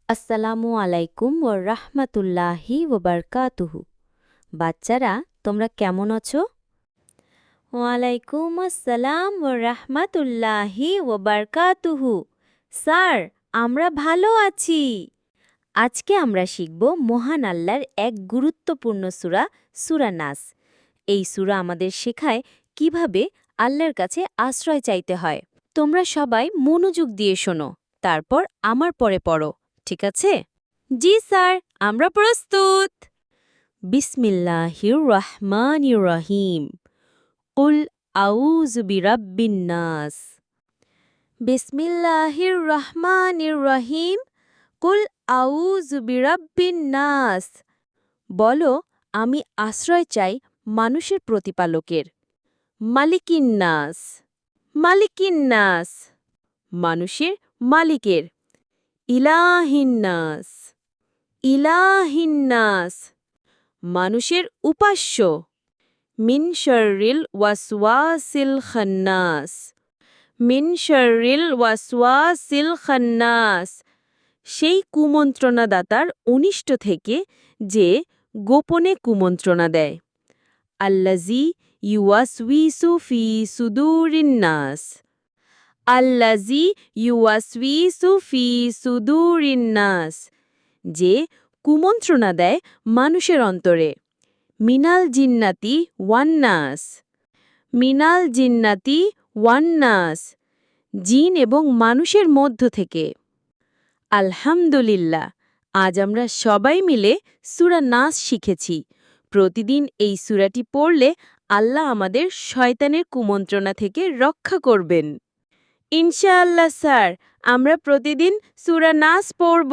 আসসালামু আলাইকুম ওয়া রাহমাতুল্লাহি ওয়া বারাকাতুহু। বাচ্চারা, তোমরা কেমন আছো? ওয়ালাইকুম আসসালাম ওয়া রাহমাতুল্লাহি ওয়া বারাকাতুহু। স্যার, আমরা ভালো আছি। আজকে আমরা শিখব মহান আল্লাহর এক গুরুত্বপূর্ণ সূরা, সূরা নাস। এই সূরা আমাদের শেখায় কিভাবে আল্লাহর কাছে আশ্রয় চাইতে হয়। তোমরা সবাই মনোযোগ দিয়ে শোনো, তারপর আমার পরে পড়ো, ঠিক আছে? জি স্যার, আমরা প্রস্তুত। বিসমিল্লাহির রহমানির রহিম। কুল আউযু বিরাব্বিন নাস। বিসমিল্লাহির রহমানির রহিম। কুল আউযু বিরাব্বিন নাস। বলো, আমি আশ্রয় চাই মানুষের প্রতিপালকের। মালিকিন নাস। মালিকিন নাস, মানুষের মালিকের। ইলাহিন নাস। ইলাহিন নাস, মানুষের উপাস্য। মিন শাররিল ওয়াসওয়াসিল খান্নাস। মিন শাররিল ওয়াসওয়াসিল খান্নাস, সেই কুমন্ত্রণাদাতার অনিষ্ট থেকে যে গোপনে কুমন্ত্রণা দেয়। আল্লাজি ইউওয়াসউইসু ফি সুদুরিন নাস। আল্লাজি ইউওয়াসউইসু ফি সুদুরিন নাস, যে কুমন্ত্রণা দেয় মানুষের অন্তরে। মিনাল জিন্নাতি ওয়ান্নাস। মিনাল জিন্নাতি ওয়ান্নাস, জিন এবং মানুষের মধ্য থেকে। আলহামদুলিল্লাহ, আজ আমরা সবাই মিলে সূরা নাস শিখেছি। প্রতিদিন এই সূরাটি পড়লে আল্লাহ আমাদের শয়তানের কুমন্ত্রণা থেকে রক্ষা করবেন। ইনশাআল্লাহ স্যার, আমরা প্রতিদিন সূরা নাস পড়ব।